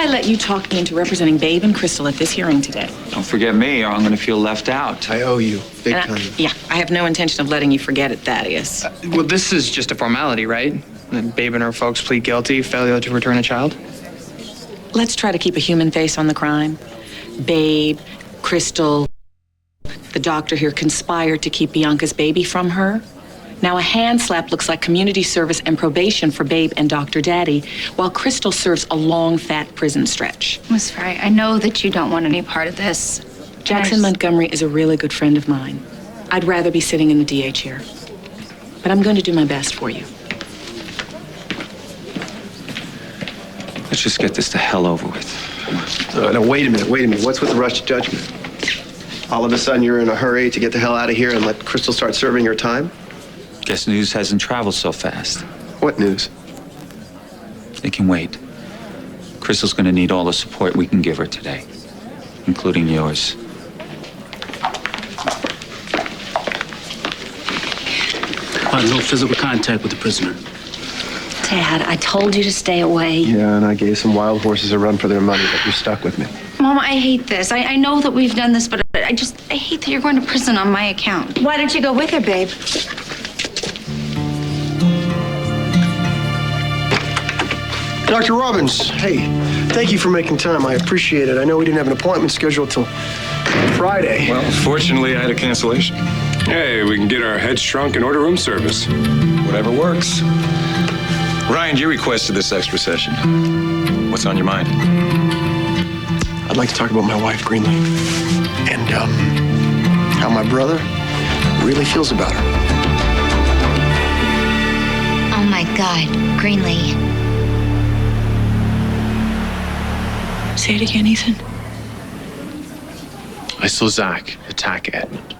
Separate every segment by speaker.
Speaker 1: I let you talk me into representing Babe and Crystal at this hearing today?
Speaker 2: Don't forget me, or I'm going to feel left out.
Speaker 3: I owe you, big time.
Speaker 1: I have no intention of letting you forget it, Thaddeus.
Speaker 4: Well, this is just a formality, right? And Babe and her folks plead guilty, failure to return a child.
Speaker 1: Let's try to keep a human face on the crime. Babe, Crystal, the doctor here conspired to keep Bianca's baby from her. Now, a hand slap looks like community service and probation for Babe and Dr. Daddy, while Crystal serves a long, fat prison stretch.
Speaker 5: Miss Fry, I know that you don't want any part of this.
Speaker 1: Jackson Montgomery is a really good friend of mine. I'd rather be sitting in the DA chair. But I'm going to do my best for you.
Speaker 2: Let's just get this the hell over with.
Speaker 3: No, wait a minute. What's with the rush to judgment? All of a sudden, you're in a hurry to get the hell out of here and let Crystal start serving her time?
Speaker 2: Guess news hasn't traveled so fast.
Speaker 3: What news?
Speaker 2: It can wait. Crystal's going to need all the support we can give her today, including yours.
Speaker 6: No physical contact with the prisoner.
Speaker 5: Dad, I told you to stay away.
Speaker 3: Yeah, and I gave some wild horses a run for their money, but you're stuck with me.
Speaker 5: Mama, I hate this. I know that we've done this, but I hate that you're going to prison on my account.
Speaker 7: Why don't you go with her, babe?
Speaker 3: Dr. Robbins, hey, thank you for making time. I appreciate it. I know we didn't have an appointment scheduled till Friday.
Speaker 8: Well, fortunately, I had a cancellation. Hey, we can get our heads shrunk and order room service. Whatever works. Ryan, you requested this extra session. What's on your mind?
Speaker 3: I'd like to talk about my wife, Greenlee, and how my brother really feels about her.
Speaker 9: Oh my God, Greenlee.
Speaker 1: Say it again, Ethan.
Speaker 10: I saw Zach attack Edmund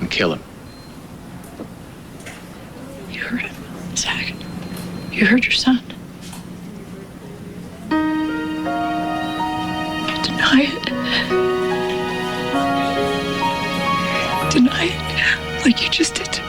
Speaker 10: and kill him.
Speaker 1: You heard him, Zach. You heard your son. Deny it. Deny it like you just did to me.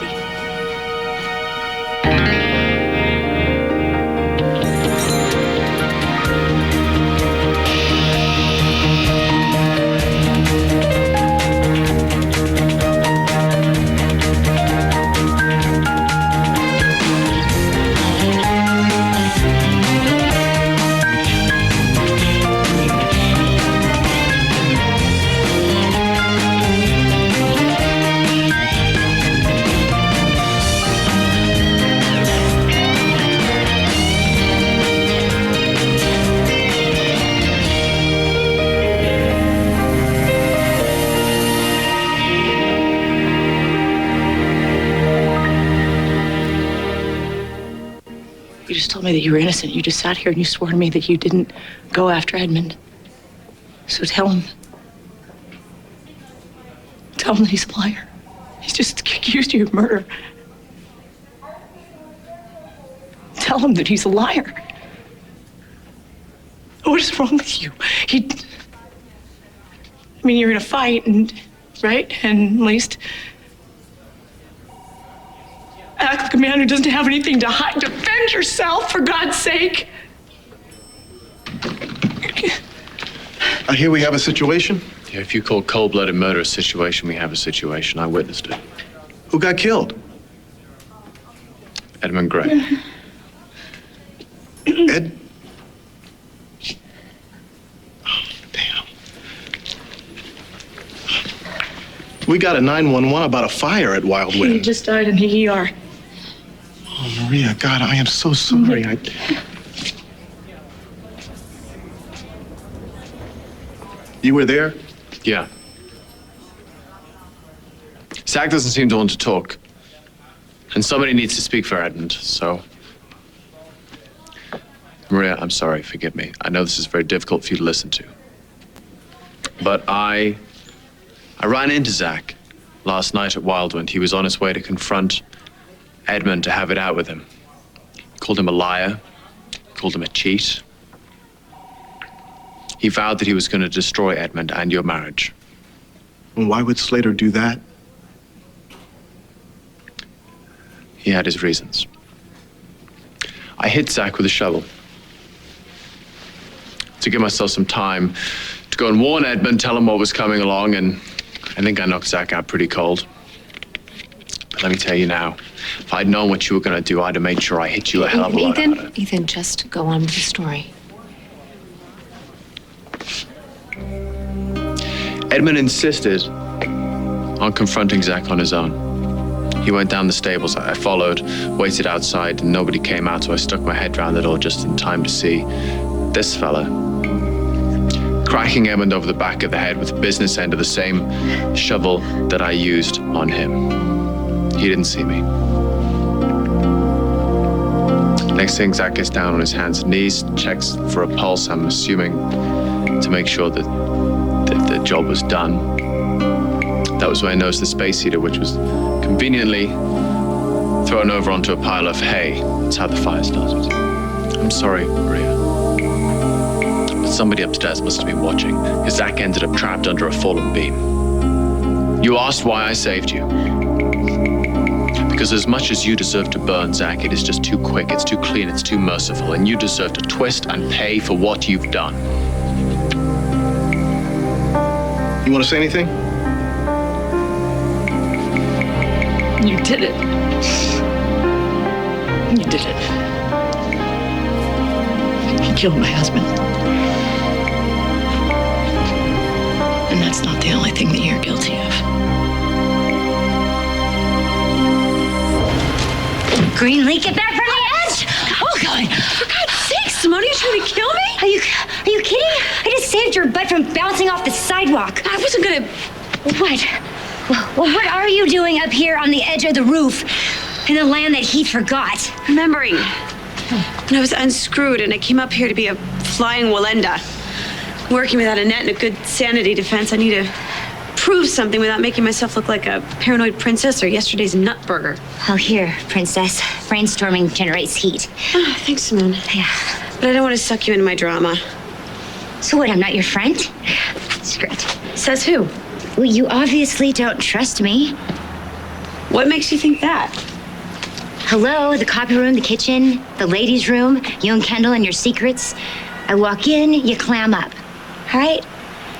Speaker 1: You just told me that you were innocent. You just sat here and you swore to me that you didn't go after Edmund. So tell him. Tell him that he's a liar. He's just accused you of murder. Tell him that he's a liar. What is wrong with you? You're in a fight, right? And at least act like a man who doesn't have anything to hide. Defend yourself, for God's sake.
Speaker 3: I hear we have a situation.
Speaker 10: Yeah, if you call cold-blooded murder a situation, we have a situation. I witnessed it.
Speaker 3: Who got killed?
Speaker 10: Edmund Gray.
Speaker 3: Ed? Oh, damn. We got a 911 about a fire at Wild Wind.
Speaker 1: He just died in the ER.
Speaker 3: Oh, Maria, God, I am so sorry. You were there?
Speaker 10: Yeah. Zach doesn't seem to want to talk. And somebody needs to speak for Edmund, so... Maria, I'm sorry, forgive me. I know this is very difficult for you to listen to. But I ran into Zach last night at Wildwind. He was on his way to confront Edmund to have it out with him. Called him a liar, called him a cheat. He vowed that he was going to destroy Edmund and your marriage.
Speaker 3: And why would Slater do that?
Speaker 10: He had his reasons. I hit Zach with a shovel. to give myself some time to go and warn Edmund, tell him what was coming along, and I think I knocked Zach out pretty cold. But let me tell you now, if I'd known what you were going to do, I'd have made sure I hit you a hell of a lot harder.
Speaker 7: Ethan, just go on with the story.
Speaker 10: Edmund insisted on confronting Zach on his own. He went down the stables. I followed, waited outside, and nobody came out, so I stuck my head round the door just in time to see this fella cracking Edmund over the back of the head with the business end of the same shovel that I used on him. He didn't see me. Next thing, Zach gets down on his hands and knees, checks for a pulse, I'm assuming, to make sure that the job was done. That was when I noticed the space heater, which was conveniently thrown over onto a pile of hay. That's how the fire started. I'm sorry, Maria. But somebody upstairs must have been watching, because Zach ended up trapped under a fallen beam. You asked why I saved you. Because as much as you deserve to burn, Zach, it is just too quick, it's too clean, it's too merciful, and you deserve to twist and pay for what you've done.
Speaker 3: You want to say anything?
Speaker 1: You did it. You did it. You killed my husband. And that's not the only thing that you're guilty of.
Speaker 9: Greenlee, get back from the edge!
Speaker 5: Oh, God. For God's sake, Simone, are you trying to kill me?
Speaker 9: Are you kidding? I just saved your butt from bouncing off the sidewalk.
Speaker 5: I wasn't gonna...
Speaker 9: What? Well, what are you doing up here on the edge of the roof in the land that he forgot?
Speaker 5: Remembering. And I was unscrewed, and I came up here to be a flying Walenda. Working without a net and a good sanity defense, I need to prove something without making myself look like a paranoid princess or yesterday's nutburger.
Speaker 9: Oh, here, princess. Brainstorming generates heat.
Speaker 5: Oh, thanks, Simone.
Speaker 9: Yeah.
Speaker 5: But I don't want to suck you into my drama.
Speaker 9: So what, I'm not your friend? Screw it.
Speaker 5: Says who?
Speaker 9: Well, you obviously don't trust me.
Speaker 5: What makes you think that?
Speaker 9: Hello, the copy room, the kitchen, the ladies' room, you and Kendall and your secrets. I walk in, you clam up. All right?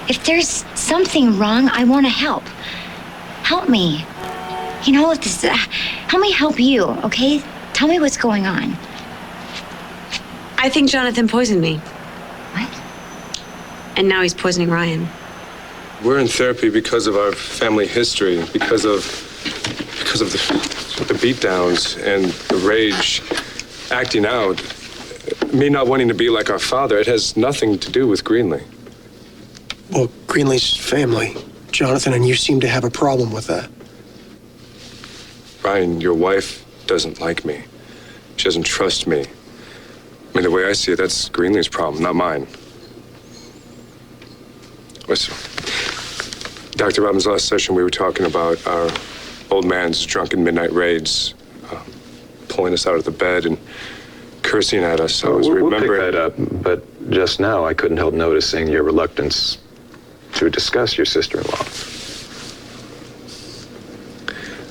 Speaker 9: If there's something wrong, I want to help. Help me. You know, if this, help me help you, okay? Tell me what's going on.
Speaker 5: I think Jonathan poisoned me.
Speaker 9: What?
Speaker 5: And now he's poisoning Ryan.
Speaker 8: We're in therapy because of our family history, because of the beatdowns and the rage, acting out. Me not wanting to be like our father, it has nothing to do with Greenlee.
Speaker 3: Well, Greenlee's family, Jonathan, and you seem to have a problem with that.
Speaker 8: Ryan, your wife doesn't like me. She doesn't trust me. I mean, the way I see it, that's Greenlee's problem, not mine. Listen, Dr. Robbins' last session, we were talking about our old man's drunken midnight raids, pulling us out of the bed and cursing at us. I was remembering.
Speaker 11: We'll pick that up, but just now I couldn't help noticing your reluctance to discuss your sister-in-law.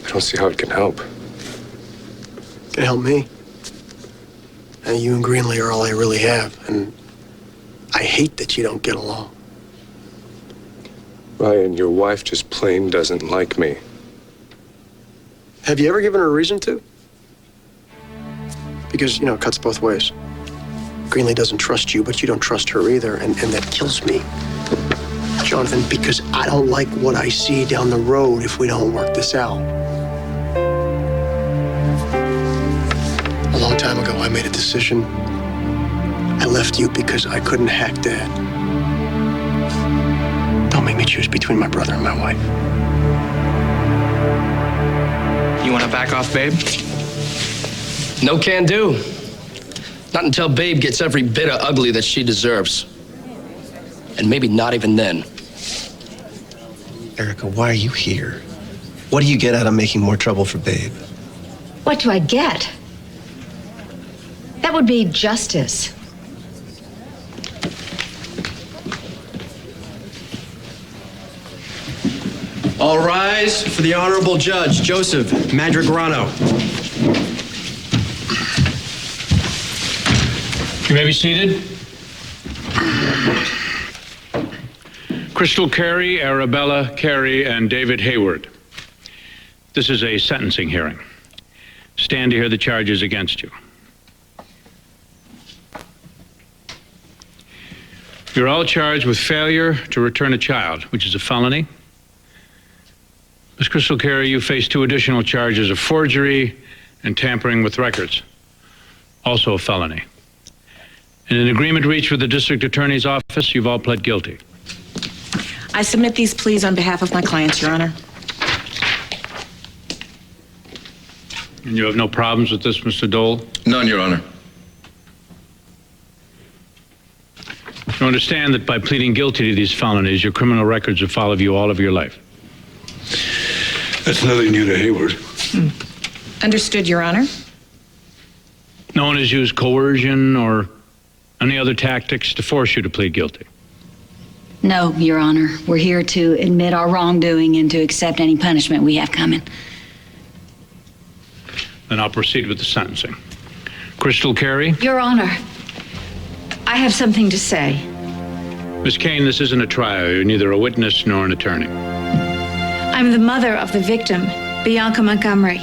Speaker 8: I don't see how it can help.
Speaker 3: It can help me. And you and Greenlee are all I really have, and I hate that you don't get along.
Speaker 8: Ryan, your wife just plain doesn't like me.
Speaker 3: Have you ever given her a reason to? Because, you know, it cuts both ways. Greenlee doesn't trust you, but you don't trust her either, and that kills me. Jonathan, because I don't like what I see down the road if we don't work this out. A long time ago, I made a decision. I left you because I couldn't hack Dad. Don't make me choose between my brother and my wife.
Speaker 4: You want to back off, babe?
Speaker 12: No can do. Not until Babe gets every bit of ugly that she deserves. And maybe not even then.
Speaker 13: Erica, why are you here? What do you get out of making more trouble for Babe?
Speaker 7: What do I get? That would be justice.
Speaker 14: All rise for the Honorable Judge, Joseph Madragrano.
Speaker 6: You may be seated.
Speaker 15: Crystal Carey, Arabella Carey, and David Hayward. This is a sentencing hearing. Stand to hear the charges against you. You're all charged with failure to return a child, which is a felony. Ms. Crystal Carey, you face 2 additional charges of forgery and tampering with records, also a felony. In an agreement reached with the district attorney's office, you've all pled guilty.
Speaker 1: I submit these pleas on behalf of my clients, Your Honor.
Speaker 15: And you have no problems with this, Mr. Dole?
Speaker 16: None, Your Honor.
Speaker 15: You understand that by pleading guilty to these felonies, your criminal records will follow you all of your life.
Speaker 16: That's nothing new to Hayward.
Speaker 1: Understood, Your Honor.
Speaker 15: No one has used coercion or any other tactics to force you to plead guilty.
Speaker 17: No, Your Honor. We're here to admit our wrongdoing and to accept any punishment we have coming.
Speaker 15: Then I'll proceed with the sentencing. Crystal Carey?
Speaker 7: Your Honor, I have something to say.
Speaker 15: Miss Kane, this isn't a trial. You're neither a witness nor an attorney.
Speaker 5: I'm the mother of the victim, Bianca Montgomery,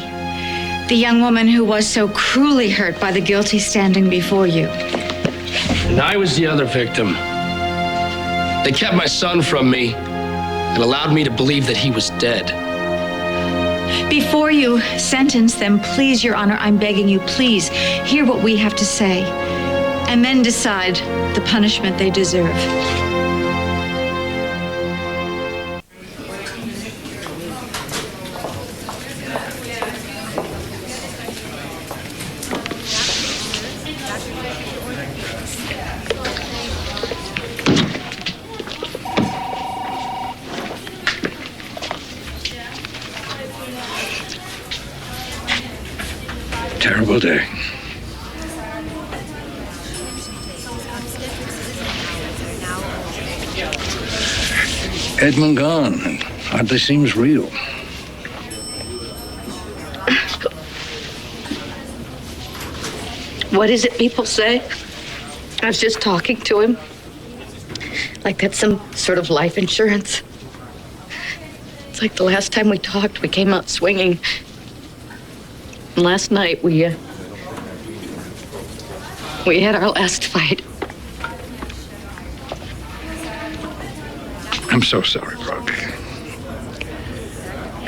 Speaker 5: the young woman who was so cruelly hurt by the guilty standing before you.
Speaker 12: And I was the other victim. They kept my son from me and allowed me to believe that he was dead.
Speaker 5: Before you sentence them, please, Your Honor, I'm begging you, please hear what we have to say and then decide the punishment they deserve.
Speaker 16: Terrible day. Edmund gone. Hardly seems real.
Speaker 7: What is it people say? I was just talking to him. Like that's some sort of life insurance. It's like the last time we talked, we came out swinging. And last night, we had our last fight.
Speaker 16: I'm so sorry, Brooke.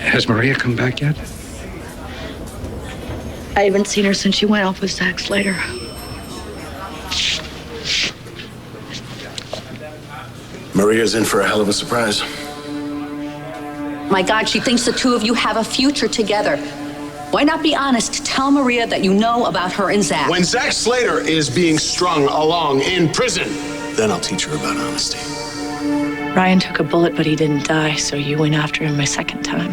Speaker 16: Has Maria come back yet?
Speaker 7: I haven't seen her since she went off with Zach Slater.
Speaker 18: Maria's in for a hell of a surprise.
Speaker 19: My God, she thinks the two of you have a future together. Why not be honest? Tell Maria that you know about her and Zach.
Speaker 18: When Zach Slater is being strung along in prison, then I'll teach her about honesty.
Speaker 1: Ryan took a bullet, but he didn't die, so you went after him a second time.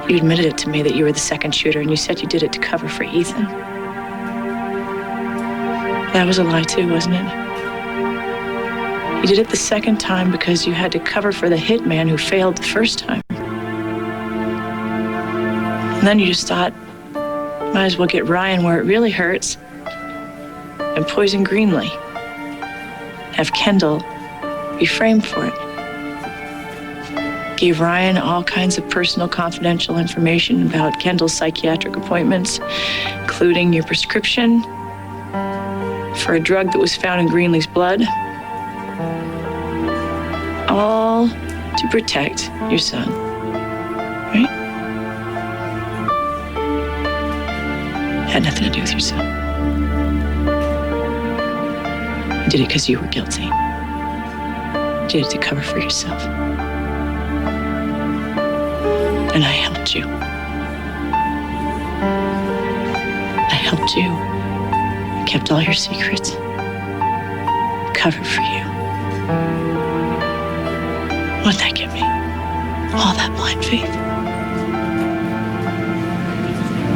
Speaker 1: You admitted it to me that you were the second shooter, and you said you did it to cover for Ethan. That was a lie too, wasn't it? You did it the second time because you had to cover for the hitman who failed the first time. And then you just thought, might as well get Ryan where it really hurts and poison Greenlee. Have Kendall be framed for it. Gave Ryan all kinds of personal confidential information about Kendall's psychiatric appointments, including your prescription for a drug that was found in Greenlee's blood. All to protect your son, right? Had nothing to do with your son. You did it because you were guilty. You did it to cover for yourself. And I helped you. I helped you. I kept all your secrets. Covered for you. What'd that get me? All that blind faith.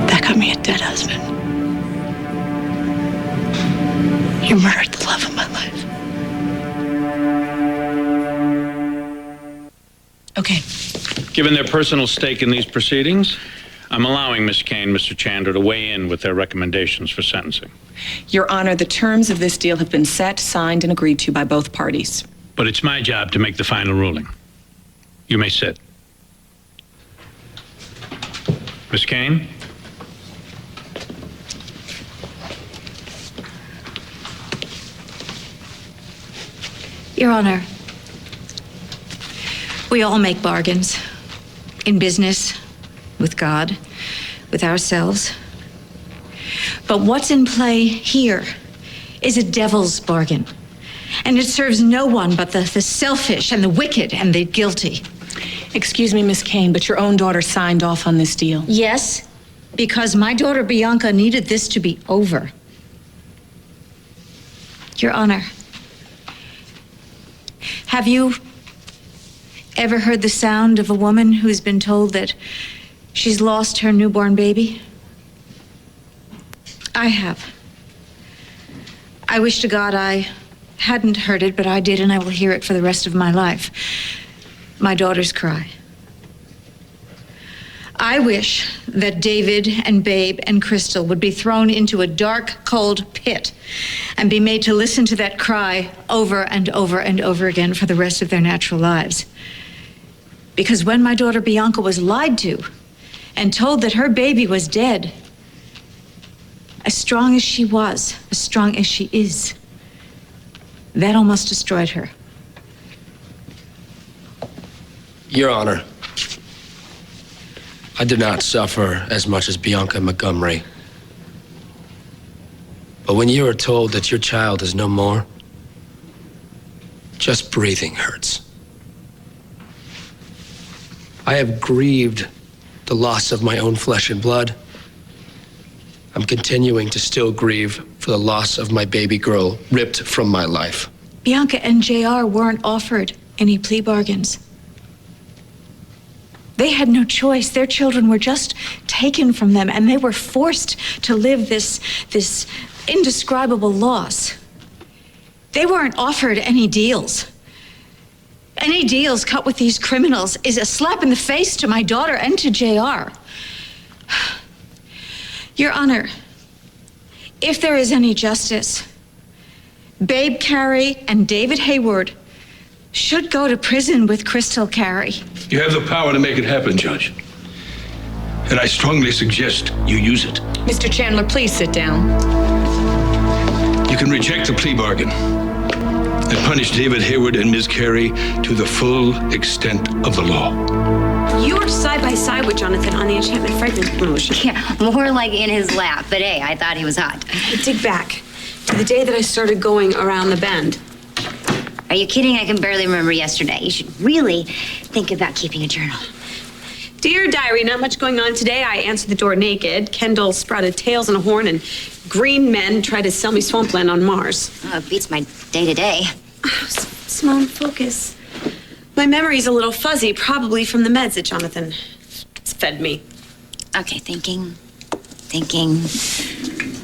Speaker 1: That got me a dead husband. You murdered the love of my life. Okay.
Speaker 15: Given their personal stake in these proceedings, I'm allowing Miss Kane and Mr. Chandler to weigh in with their recommendations for sentencing.
Speaker 1: Your Honor, the terms of this deal have been set, signed, and agreed to by both parties.
Speaker 15: But it's my job to make the final ruling. You may sit. Miss Kane?
Speaker 20: Your Honor, we all make bargains. In business, with God, with ourselves. But what's in play here is a devil's bargain. And it serves no one but the selfish and the wicked and the guilty.
Speaker 1: Excuse me, Miss Kane, but your own daughter signed off on this deal.
Speaker 20: Yes, because my daughter Bianca needed this to be over. Your Honor, have you ever heard the sound of a woman who's been told that she's lost her newborn baby? I have. I wish to God I hadn't heard it, but I did, and I will hear it for the rest of my life. My daughter's cry. I wish that David and Babe and Crystal would be thrown into a dark, cold pit and be made to listen to that cry over and over and over again for the rest of their natural lives. Because when my daughter Bianca was lied to and told that her baby was dead, as strong as she was, as strong as she is, that almost destroyed her.
Speaker 12: Your Honor, I did not suffer as much as Bianca Montgomery. But when you are told that your child is no more, just breathing hurts. I have grieved the loss of my own flesh and blood. I'm continuing to still grieve for the loss of my baby girl ripped from my life.
Speaker 20: Bianca and JR weren't offered any plea bargains. They had no choice. Their children were just taken from them, and they were forced to live this indescribable loss. They weren't offered any deals. Any deals cut with these criminals is a slap in the face to my daughter and to JR. Your Honor, if there is any justice, Babe Carey and David Hayward should go to prison with Crystal Carey.
Speaker 16: You have the power to make it happen, Judge. And I strongly suggest you use it.
Speaker 1: Mr. Chandler, please sit down.
Speaker 16: You can reject the plea bargain and punish David Hayward and Ms. Carey to the full extent of the law.
Speaker 5: You were side by side with Jonathan on the Enchantment Fragment promotion.
Speaker 9: Yeah, more like in his lap, but hey, I thought he was hot.
Speaker 5: Dig back to the day that I started going around the bend.
Speaker 9: Are you kidding? I can barely remember yesterday. You should really think about keeping a journal.
Speaker 5: Dear Diary, not much going on today. I answered the door naked. Kendall sprouted tails and a horn, and green men tried to sell me swampland on Mars.
Speaker 9: Oh, it beats my day-to-day.
Speaker 5: Simone, focus. My memory's a little fuzzy, probably from the meds that Jonathan fed me.
Speaker 9: Okay, thinking.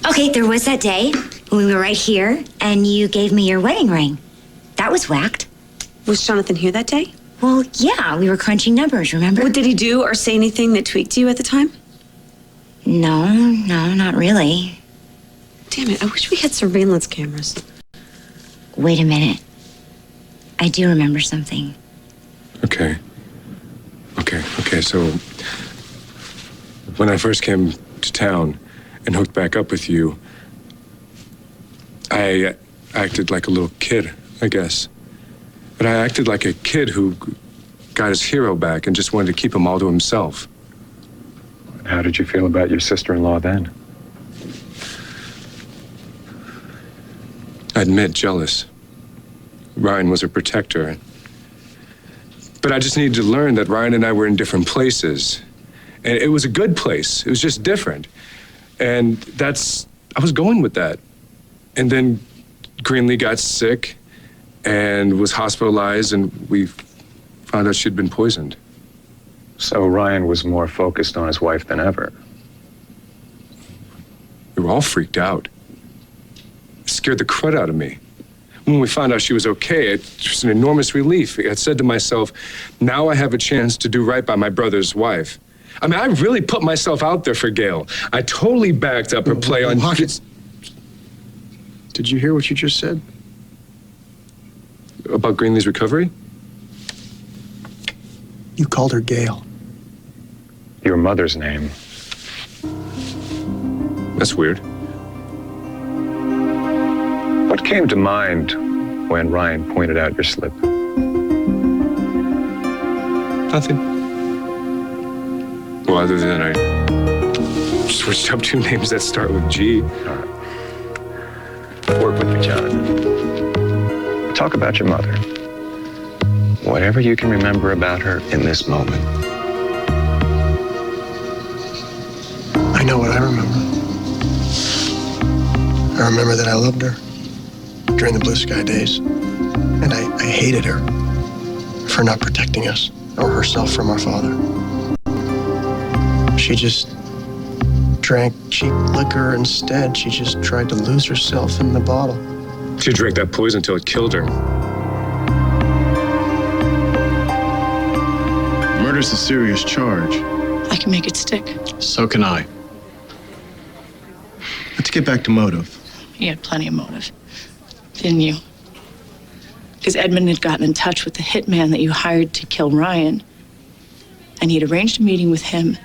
Speaker 9: Okay, there was that day when we were right here, and you gave me your wedding ring. That was whacked.
Speaker 5: Was Jonathan here that day?
Speaker 9: Well, yeah, we were crunching numbers, remember?
Speaker 5: What did he do or say anything that tweaked you at the time?
Speaker 9: No, not really.
Speaker 5: Damn it, I wish we had surveillance cameras.
Speaker 9: Wait a minute. I do remember something.
Speaker 8: Okay, so when I first came to town and hooked back up with you, I acted like a little kid, I guess. But I acted like a kid who got his hero back and just wanted to keep him all to himself.
Speaker 11: How did you feel about your sister-in-law then?
Speaker 8: I admit, jealous. Ryan was a protector. But I just needed to learn that Ryan and I were in different places. And it was a good place. It was just different. And I was going with that. And then Greenlee got sick and was hospitalized, and we found out she'd been poisoned.
Speaker 11: So Ryan was more focused on his wife than ever.
Speaker 8: We were all freaked out. It scared the crud out of me. When we found out she was okay, it was an enormous relief. I said to myself, now I have a chance to do right by my brother's wife. I mean, I really put myself out there for Gail. I totally backed up her play on...
Speaker 3: Hawkins, did you hear what you just said?
Speaker 8: About Greenlee's recovery?
Speaker 3: You called her Gail.
Speaker 11: Your mother's name.
Speaker 8: That's weird.
Speaker 11: What came to mind when Ryan pointed out your slip?
Speaker 8: Nothing. Well, other than I switched up 2 names that start with G.
Speaker 11: All right. Work with me, Jonathan. Talk about your mother. Whatever you can remember about her in this moment.
Speaker 3: I know what I remember. I remember that I loved her during the blue sky days. And I hated her for not protecting us or herself from our father. She just drank cheap liquor instead. She just tried to lose herself in the bottle.
Speaker 8: She drank that poison until it killed her.
Speaker 10: Murder's a serious charge.
Speaker 20: I can make it stick.
Speaker 10: So can I.
Speaker 14: Let's get back to motive.
Speaker 20: You had plenty of motive, didn't you? Because Edmund had gotten in touch with the hitman that you hired to kill Ryan. And he'd arranged a meeting with him.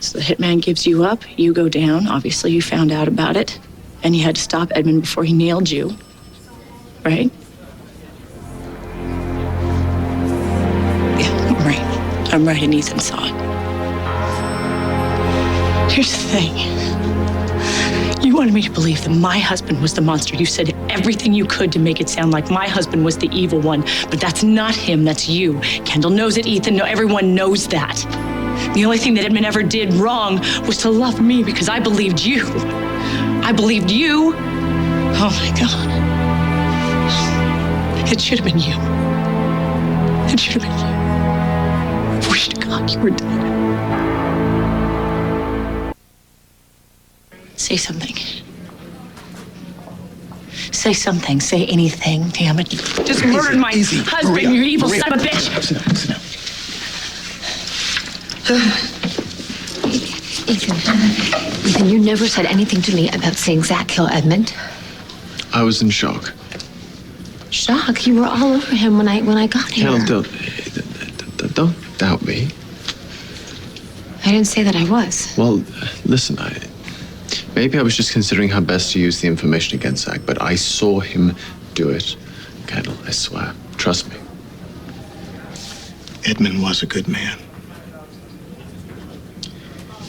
Speaker 20: So the hitman gives you up, you go down. Obviously, you found out about it. And you had to stop Edmund before he nailed you. Right? Yeah, I'm right. I'm right, and Ethan saw it. Here's the thing. You wanted me to believe that my husband was the monster. You said everything you could to make it sound like my husband was the evil one. But that's not him, that's you. Kendall knows it, Ethan, no, everyone knows that. The only thing that Edmund ever did wrong was to love me because I believed you. I believed you. Oh my God. It should have been you. It should have been you. I wish to God you were dead. Say something. Say something. Say anything, damn it. You just murdered my husband,
Speaker 14: Maria,
Speaker 20: you evil
Speaker 14: Maria.
Speaker 20: son of a bitch.
Speaker 9: Ethan, you never said anything to me about seeing Zach kill Edmund.
Speaker 10: I was in shock.
Speaker 9: Shock? You were all over him when I got here.
Speaker 10: Kendall, don't doubt me.
Speaker 9: I didn't say that I was.
Speaker 10: Well, listen, maybe I was just considering how best to use the information against Zach, but I saw him do it. Kendall, I swear. Trust me.
Speaker 18: Edmund was a good man.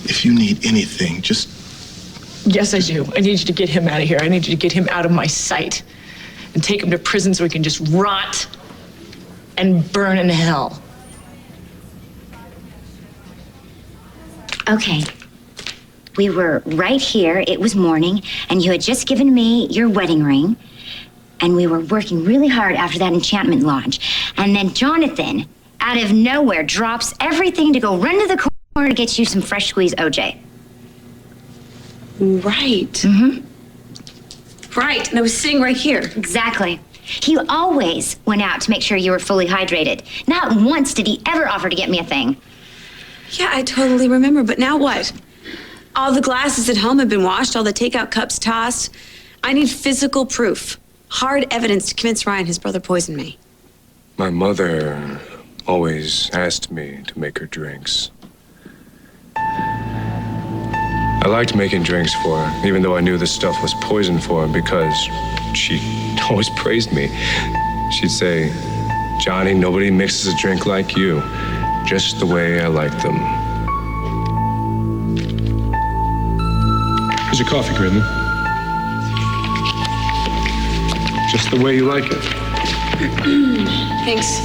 Speaker 18: If you need anything, just...
Speaker 20: Yes, I do. I need you to get him out of here. I need you to get him out of my sight and take him to prison so he can just rot and burn in hell.
Speaker 9: Okay. We were right here. It was morning, and you had just given me your wedding ring. And we were working really hard after that enchantment launch. And then Jonathan, out of nowhere, drops everything to go run to the corner to get you some fresh squeezed OJ.
Speaker 5: Right.
Speaker 9: Mm-hmm.
Speaker 5: Right, and I was sitting right here.
Speaker 9: Exactly. He always went out to make sure you were fully hydrated. Not once did he ever offer to get me a thing.
Speaker 5: Yeah, I totally remember, but now what? All the glasses at home have been washed, all the takeout cups tossed. I need physical proof. Hard evidence to convince Ryan his brother poisoned me.
Speaker 8: My mother always asked me to make her drinks. I liked making drinks for her, even though I knew the stuff was poison for her, because she always praised me. She'd say, "Johnny, nobody mixes a drink like you, just the way I like them." Here's your coffee, Gridley. Just the way you like it.
Speaker 5: Thanks.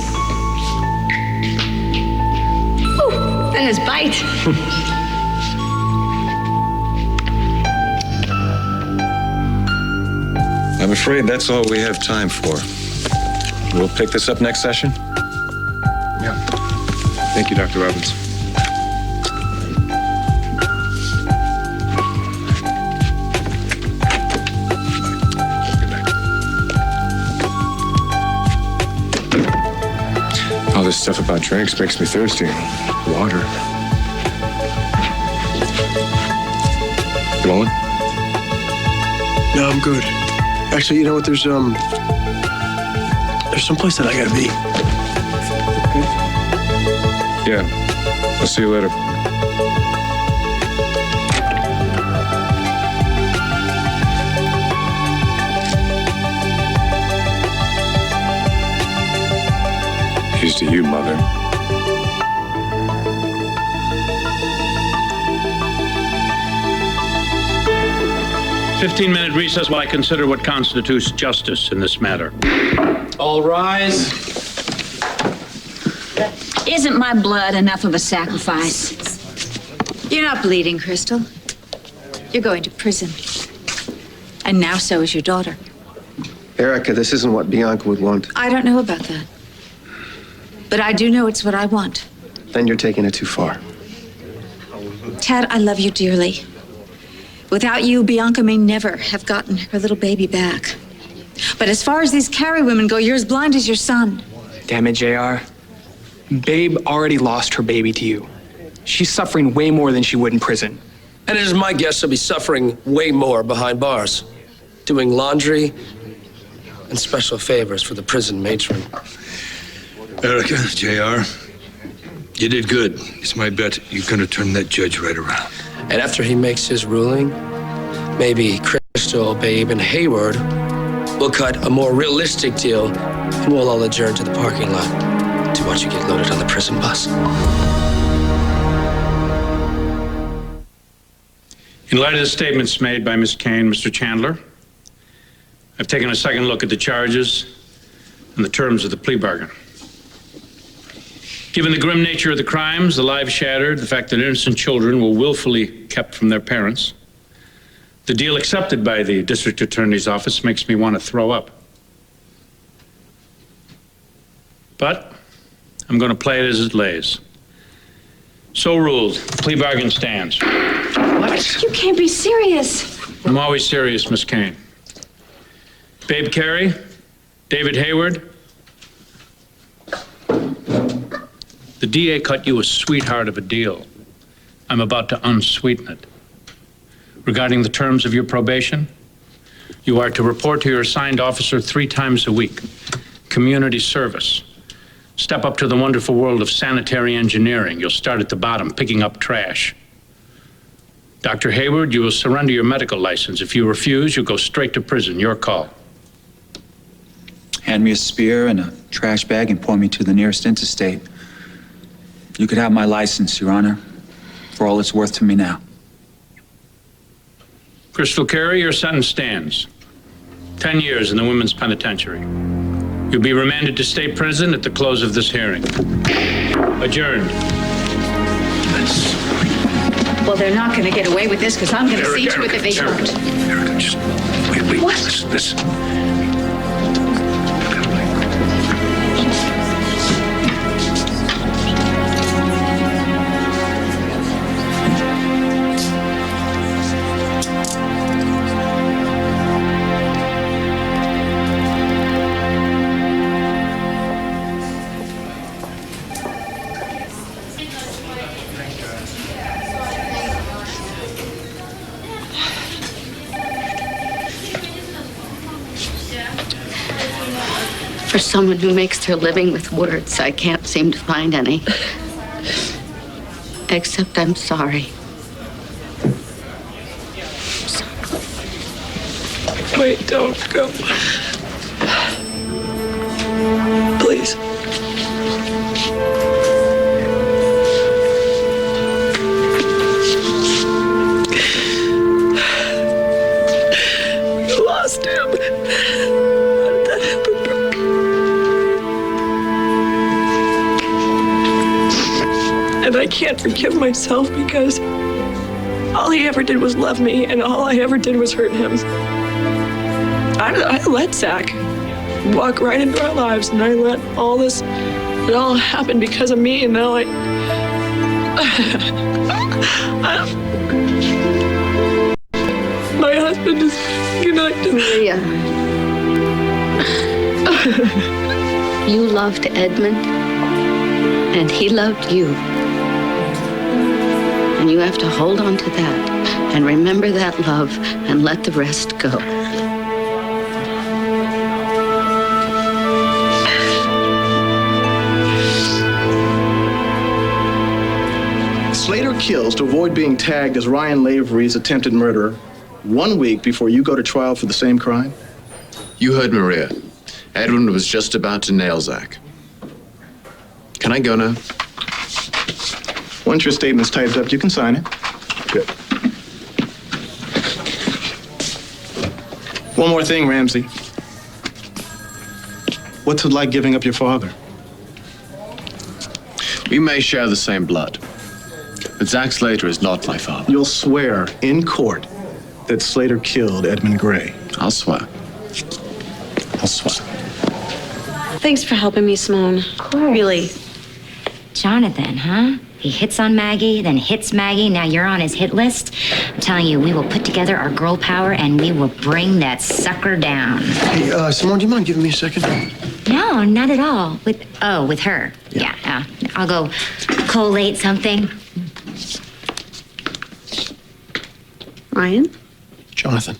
Speaker 5: Ooh, that is bite.
Speaker 11: I'm afraid that's all we have time for. We'll pick this up next session.
Speaker 8: Yeah. Thank you, Dr. Robbins. All this stuff about drinks makes me thirsty. Water.
Speaker 16: blowing?
Speaker 3: No, I'm good. Actually, you know what? There's someplace that I gotta be.
Speaker 8: Yeah. I'll see you later. Here's to you, Mother.
Speaker 15: A 15-minute recess while I consider what constitutes justice in this matter.
Speaker 14: All rise.
Speaker 17: Isn't my blood enough of a sacrifice?
Speaker 20: You're not bleeding, Crystal. You're going to prison. And now so is your daughter.
Speaker 13: Erica, this isn't what Bianca would want.
Speaker 20: I don't know about that. But I do know it's what I want.
Speaker 13: Then you're taking it too far.
Speaker 20: Ted, I love you dearly. Without you, Bianca may never have gotten her little baby back. But as far as these Carey women go, you're as blind as your son.
Speaker 4: Damn it, JR. Babe already lost her baby to you. She's suffering way more than she would in prison.
Speaker 12: And it is my guess she'll be suffering way more behind bars, doing laundry and special favors for the prison matron.
Speaker 16: Erica, JR, you did good. It's my bet you're going to turn that judge right around.
Speaker 12: And after he makes his ruling, maybe Crystal, Babe, and Hayward will cut a more realistic deal, and we'll all adjourn to the parking lot to watch you get loaded on the prison bus.
Speaker 15: In light of the statements made by Ms. Kane, Mr. Chandler, I've taken a second look at the charges and the terms of the plea bargain. Given the grim nature of the crimes, the lives shattered, the fact that innocent children were willfully kept from their parents, the deal accepted by the district attorney's office makes me want to throw up. But I'm going to play it as it lays. So ruled. Plea bargain stands.
Speaker 20: What? You can't be serious.
Speaker 15: I'm always serious, Miss Kane. Babe Carey, David Hayward. The DA cut you a sweetheart of a deal. I'm about to unsweeten it. Regarding the terms of your probation, you are to report to your assigned officer 3 times a week. Community service. Step up to the wonderful world of sanitary engineering. You'll start at the bottom, picking up trash. Dr. Hayward, you will surrender your medical license. If you refuse, you'll go straight to prison. Your call.
Speaker 2: Hand me a spear and a trash bag and point me to the nearest interstate. You could have my license, Your Honor, for all it's worth to me now.
Speaker 15: Crystal Carey, your sentence stands. 10 years in the women's penitentiary. You'll be remanded to state prison at the close of this hearing. Adjourned.
Speaker 20: Well, they're not going to get away with this because I'm going to see to it that they don't.
Speaker 16: Erica, just wait.
Speaker 20: What?
Speaker 16: Listen.
Speaker 7: For someone who makes their living with words, I can't seem to find any. Except I'm sorry.
Speaker 3: Wait, don't go. Please. You lost him. How did that happen, Brooke? And I can't forgive myself because all he ever did was love me, and all I ever did was hurt him. I let Zach walk right into our lives, and I let all this, it all happened because of me, and now my husband is connected.
Speaker 7: Maria, you loved Edmund, and he loved you. And And you have to hold on to that and remember that love and let the rest go.
Speaker 21: Slater kills to avoid being tagged as Ryan Lavery's attempted murderer 1 week before you go to trial for the same crime?
Speaker 10: You heard Maria. Edwin was just about to nail Zach. Can I go now?
Speaker 21: Once your statement's typed up, you can sign it. Good. One more thing, Ramsey. What's it like giving up your father?
Speaker 10: We may share the same blood, but Zach Slater is not my father.
Speaker 21: You'll swear in court that Slater killed Edmund Gray.
Speaker 10: I'll swear. I'll swear.
Speaker 5: Thanks for helping me, Simone.
Speaker 9: Of course.
Speaker 5: Really.
Speaker 9: Jonathan, huh? He hits on Maggie, then hits Maggie. Now you're on his hit list. I'm telling you, we will put together our girl power and we will bring that sucker down.
Speaker 13: Hey, Simone, do you mind giving me a second?
Speaker 9: No, not at all. With her. Yeah. I'll go collate something.
Speaker 5: Ryan?
Speaker 13: Jonathan,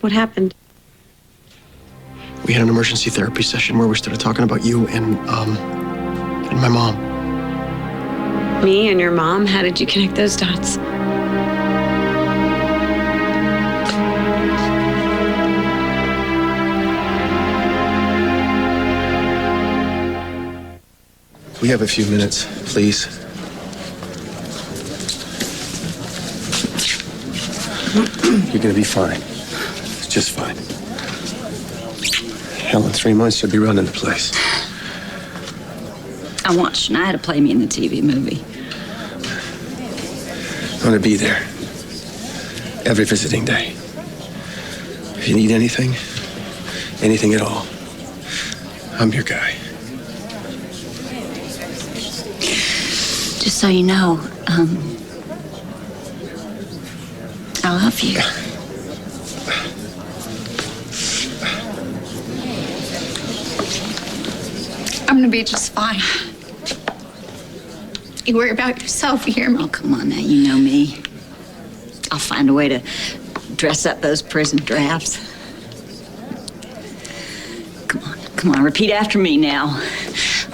Speaker 5: What happened?
Speaker 13: we had an emergency therapy session where we started talking about you and my mom.
Speaker 5: Me and your mom? How did you connect those dots?
Speaker 13: We have a few minutes, please. You're gonna be fine. Just fine. Hell, in 3 months, you'll be running the place.
Speaker 17: I want Shania to play me in the TV movie.
Speaker 13: I'm gonna be there every visiting day. If you need anything at all, I'm your guy.
Speaker 17: Just so you know, I love you.
Speaker 22: I'm gonna be just fine. You worry about yourself, you hear me?
Speaker 17: Oh, come on now, you know me. I'll find a way to dress up those prison drafts. Come on, repeat after me now.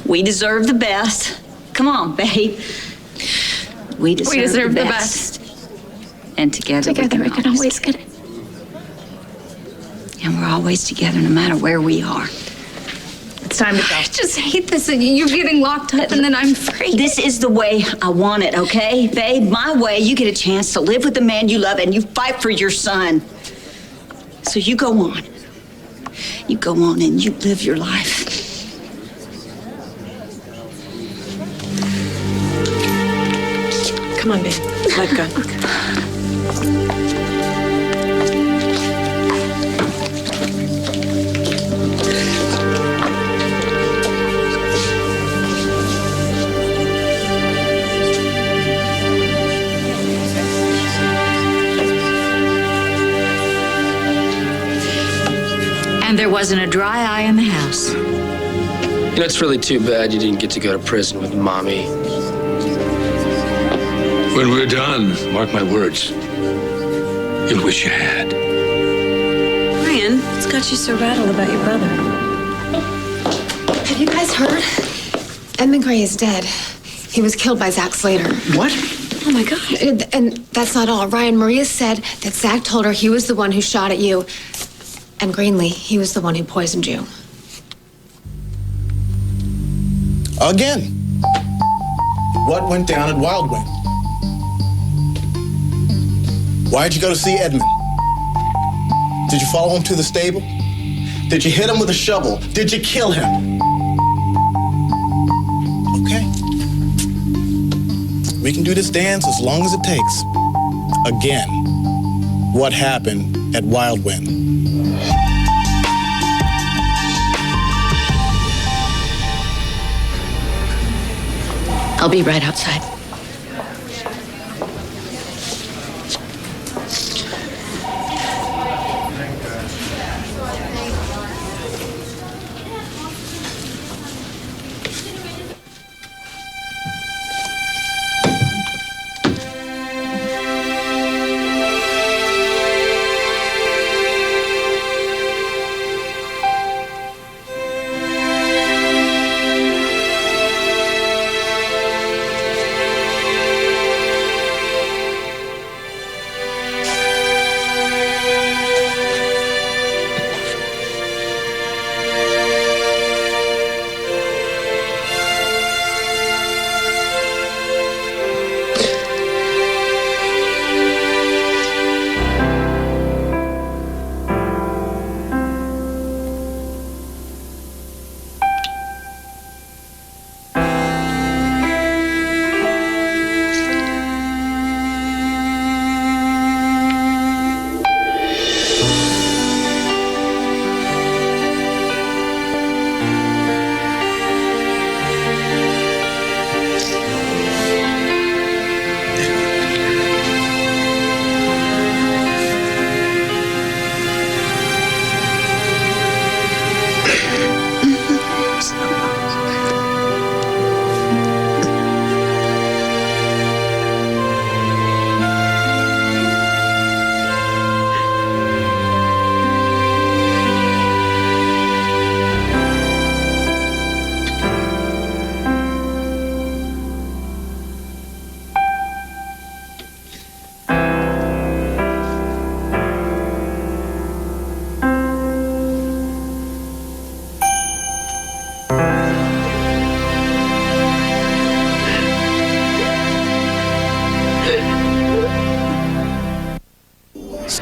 Speaker 17: We deserve the best. Come on, babe. We deserve the best. And together we can always get it. And we're always together no matter where we are. It's time to go.
Speaker 22: I just hate this. You're getting locked up and then I'm free.
Speaker 17: This is the way I want it, okay? Babe, my way, you get a chance to live with the man you love and you fight for your son. So you go on. You go on and you live your life.
Speaker 3: Come on, babe. Let go.
Speaker 20: And there wasn't a dry eye in the house.
Speaker 12: You know, it's really too bad you didn't get to go to prison with Mommy.
Speaker 16: When we're done, mark my words, you'll wish you had.
Speaker 5: Ryan, what's got you so rattled about your brother?
Speaker 23: Have you guys heard? Edmund Gray is dead. He was killed by Zach Slater.
Speaker 21: What?
Speaker 23: Oh my God. And that's not all. Ryan, Maria said that Zach told her he was the one who shot at you. And Greenlee, he was the one who poisoned you.
Speaker 18: Again. What went down at Wild Wind? Why'd you go to see Edmund? Did you follow him to the stable? Did you hit him with a shovel? Did you kill him? Okay. We can do this dance as long as it takes. Again, what happened at Wild Wind?
Speaker 7: I'll be right outside.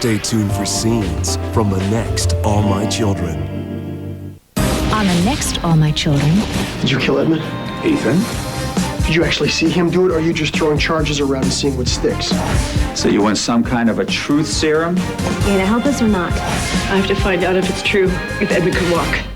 Speaker 1: Stay tuned for scenes from the next All My Children.
Speaker 6: On the next All My Children.
Speaker 19: Did you kill Edmund?
Speaker 13: Ethan?
Speaker 19: Did you actually see him do it, or are you just throwing charges around and seeing what sticks?
Speaker 2: So you want some kind of a truth serum?
Speaker 3: You gonna help us or not? I have to find out if it's true, if Edmund could walk.